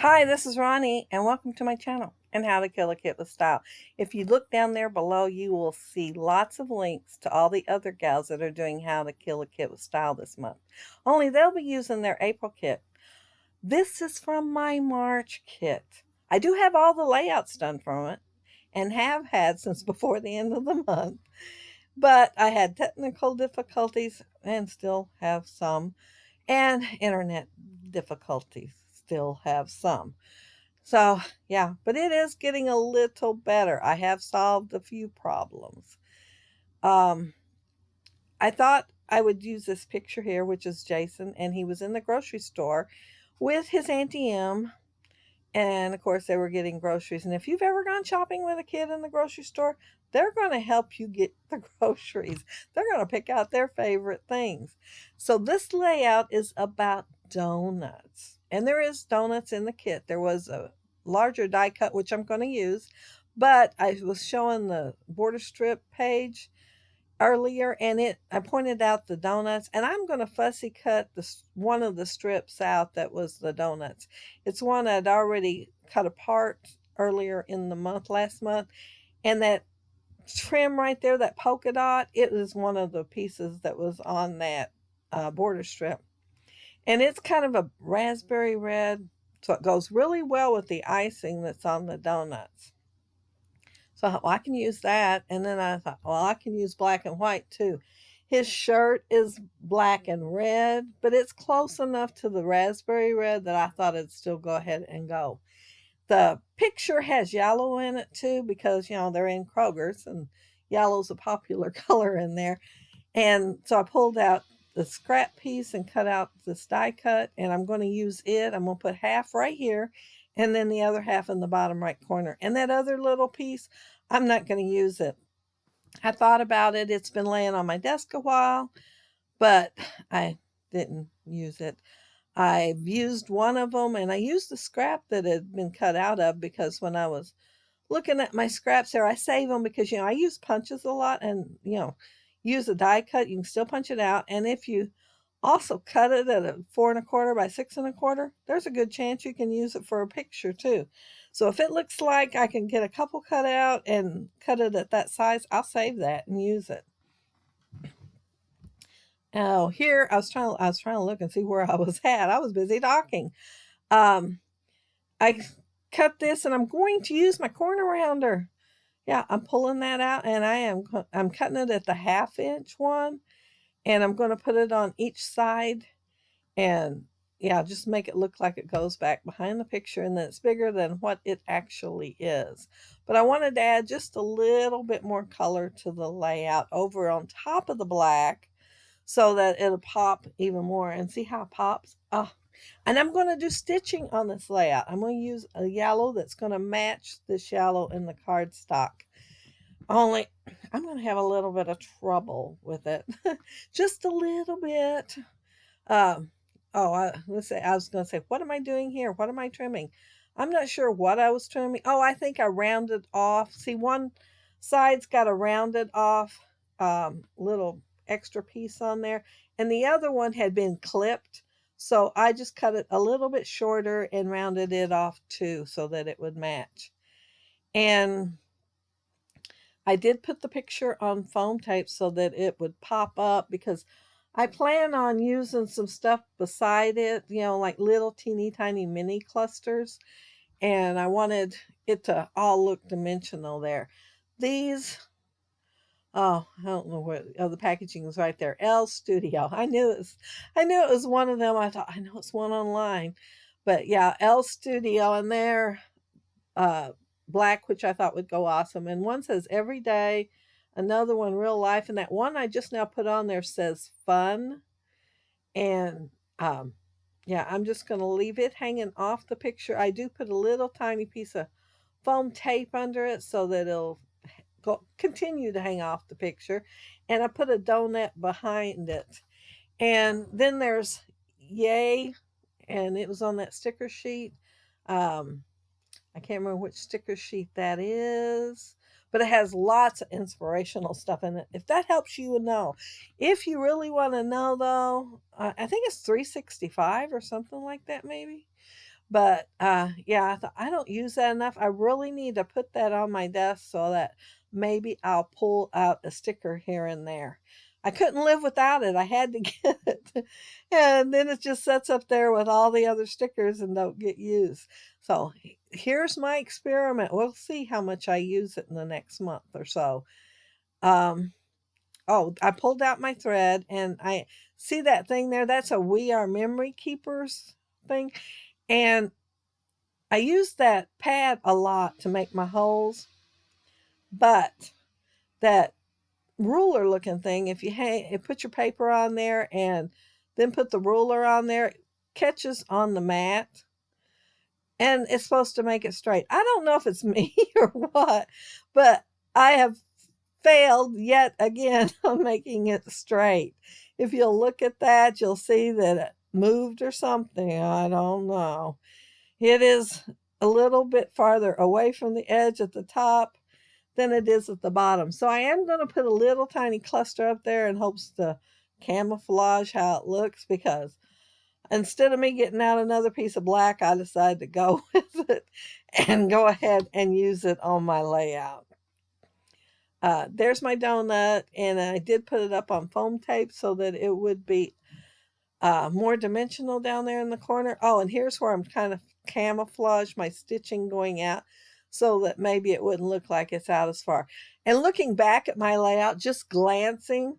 Hi, this is Ronnie, and welcome to my channel and How to Kill a Kit with Style. If you look down there below, you will see lots of links to all the other gals that are doing How to Kill a Kit with Style this month. Only they'll be using their April kit. This is from my March kit. I do have all the layouts done from it and have had since before the end of the month, but I had technical difficulties and still have some, and internet difficulties still have some. So, yeah, but it is getting a little better. I have solved a few problems. Um, I thought I would use this picture here, which is Jason, and he was in the grocery store with his Auntie M. And of course, they were getting groceries. And if you've ever gone shopping with a kid in the grocery store, they're going to help you get the groceries. They're going to pick out their favorite things. So this layout is about donuts. And there is donuts in the kit. There was a larger die cut, which I'm going to use. But I was showing the border strip page earlier, and I pointed out the donuts, and I'm going to fussy cut one of the strips out that was the donuts. It's one I'd already cut apart earlier in the month, last month, and that trim right there, that polka dot, it was one of the pieces that was on that border strip. And it's kind of a raspberry red, so it goes really well with the icing that's on the donuts. So I thought, well, I can use that. And then I thought, well, I can use black and white too. His shirt is black and red, but it's close enough to the raspberry red that I thought it'd still go ahead and go. The picture has yellow in it too because, they're in Kroger's and yellow's a popular color in there. And so I pulled out the scrap piece and cut out this die cut, and I'm going to use it. I'm going to put half right here and then the other half in the bottom right corner. And that other little piece, I'm not going to use it. I thought about it. It's been laying on my desk a while, but I didn't use it. I've used one of them, and I used the scrap that had been cut out of because when I was looking at my scraps there, I save them because, I use punches a lot, and, use a die cut. You can still punch it out. And if you also cut it at a 4 1/4 by 6 1/4, there's a good chance you can use it for a picture too. So if it looks like I can get a couple cut out and cut it at that size, I'll save that and use it. Oh, here I was trying to look and see where I was at. I was busy talking. I cut this, and I'm going to use my corner rounder. Yeah, I'm pulling that out, and I'm cutting it at the 1/2 inch one, and I'm going to put it on each side, and yeah, just make it look like it goes back behind the picture and that it's bigger than what it actually is. But I wanted to add just a little bit more color to the layout over on top of the black so that it'll pop even more. And see how it pops? Oh, and I'm going to do stitching on this layout. I'm going to use a yellow that's going to match this yellow in the cardstock. Only I'm going to have a little bit of trouble with it. Just a little bit. Let's say, I was going to say, what am I doing here? What am I trimming? I'm not sure what I was trimming. Oh, I think I rounded off. See, one side's got a rounded off little extra piece on there, and the other one had been clipped. So I just cut it a little bit shorter and rounded it off too so that it would match. And I did put the picture on foam tape so that it would pop up because I plan on using some stuff beside it, like little teeny tiny mini clusters. And I wanted it to all look dimensional there. These, I don't know what, the packaging is right there. L Studio. I knew it was one of them. I thought, I know it's one online. But yeah, L Studio, and they're black, which I thought would go awesome. And one says every day, another one real life, and that one I just now put on there says fun. And yeah, I'm just going to leave it hanging off the picture. I do put a little tiny piece of foam tape under it so that it'll continue to hang off the picture. And I put a donut behind it. And then there's yay, and it was on that sticker sheet. I can't remember which sticker sheet that is, but it has lots of inspirational stuff in it. If that helps you know. If you really want to know, though, I think it's 365 or something like that, maybe. But yeah, I thought I don't use that enough. I really need to put that on my desk so that maybe I'll pull out a sticker here and there. I couldn't live without it. I had to get it. And then it just sits up there with all the other stickers and don't get used. So here's my experiment. We'll see how much I use it in the next month or so. Um, oh, I pulled out my thread and I see that thing there. That's a We Are Memory Keepers thing. And I use that pad a lot to make my holes, but that ruler looking thing, if you put your paper on there and then put the ruler on there, it catches on the mat and it's supposed to make it straight. I don't know if it's me or what, but I have failed yet again on making it straight. If you'll look at that, you'll see that it moved or something. I don't know. It is a little bit farther away from the edge at the top than it is at the bottom. So I am going to put a little tiny cluster up there in hopes to camouflage how it looks, because instead of me getting out another piece of black, I decided to go with it and go ahead and use it on my layout. There's my donut, and I did put it up on foam tape so that it would be more dimensional down there in the corner. Oh, and here's where I'm kind of camouflage my stitching going out so that maybe it wouldn't look like it's out as far. And looking back at my layout, just glancing,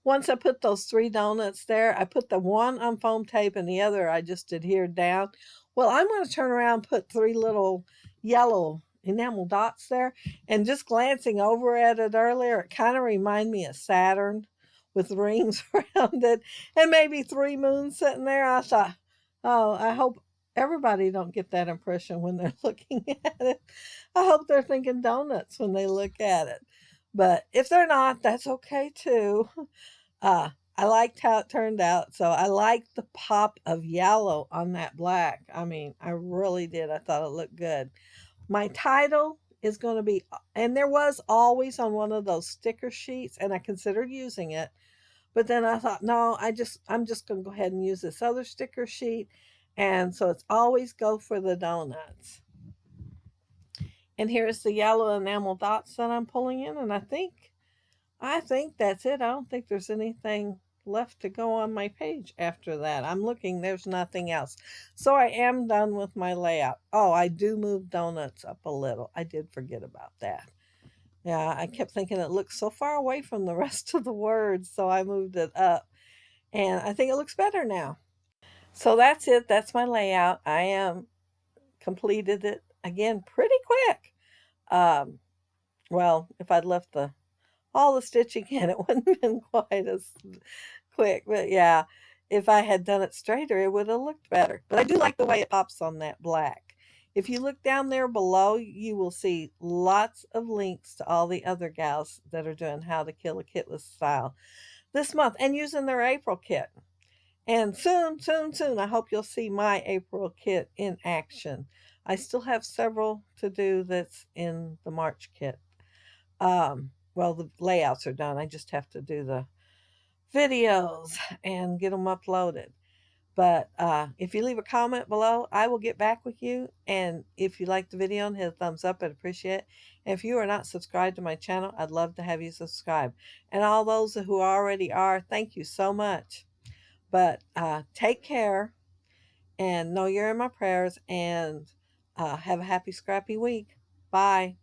once I put those 3 donuts there, I put the one on foam tape and the other I just adhered down. Well, I'm going to turn around and put 3 little yellow enamel dots there. And just glancing over at it earlier, it kind of reminded me of Saturn with rings around it and maybe 3 moons sitting there. I thought, oh, I hope everybody don't get that impression when they're looking at it. I hope they're thinking donuts when they look at it. But if they're not, that's okay too. I liked how it turned out. So I liked the pop of yellow on that black. I mean, I really did. I thought it looked good. My title is going to be, and there was always on one of those sticker sheets, and I considered using it. But then I thought, no, I'm just going to go ahead and use this other sticker sheet. And so it's always go for the donuts. And here's the yellow enamel dots that I'm pulling in. And I think that's it. I don't think there's anything left to go on my page after that. I'm looking, there's nothing else. So I am done with my layout. Oh, I do move donuts up a little. I did forget about that. Yeah, I kept thinking it looks so far away from the rest of the words, so I moved it up. And I think it looks better now. So that's it. That's my layout. I am completed it again pretty quick. Well, if I'd left all the stitching in, it wouldn't have been quite as quick. But yeah, if I had done it straighter, it would have looked better. But I do like the way it pops on that black. If you look down there below, you will see lots of links to all the other gals that are doing How to Kill a Kit with Style this month and using their April kit. And soon, I hope you'll see my April kit in action. I still have several to do that's in the March kit. Well, the layouts are done. I just have to do the videos and get them uploaded. But if you leave a comment below, I will get back with you. And if you like the video and hit a thumbs up, I'd appreciate it. And if you are not subscribed to my channel, I'd love to have you subscribe. And all those who already are, thank you so much. But take care and know you're in my prayers, and have a happy, scrappy week. Bye.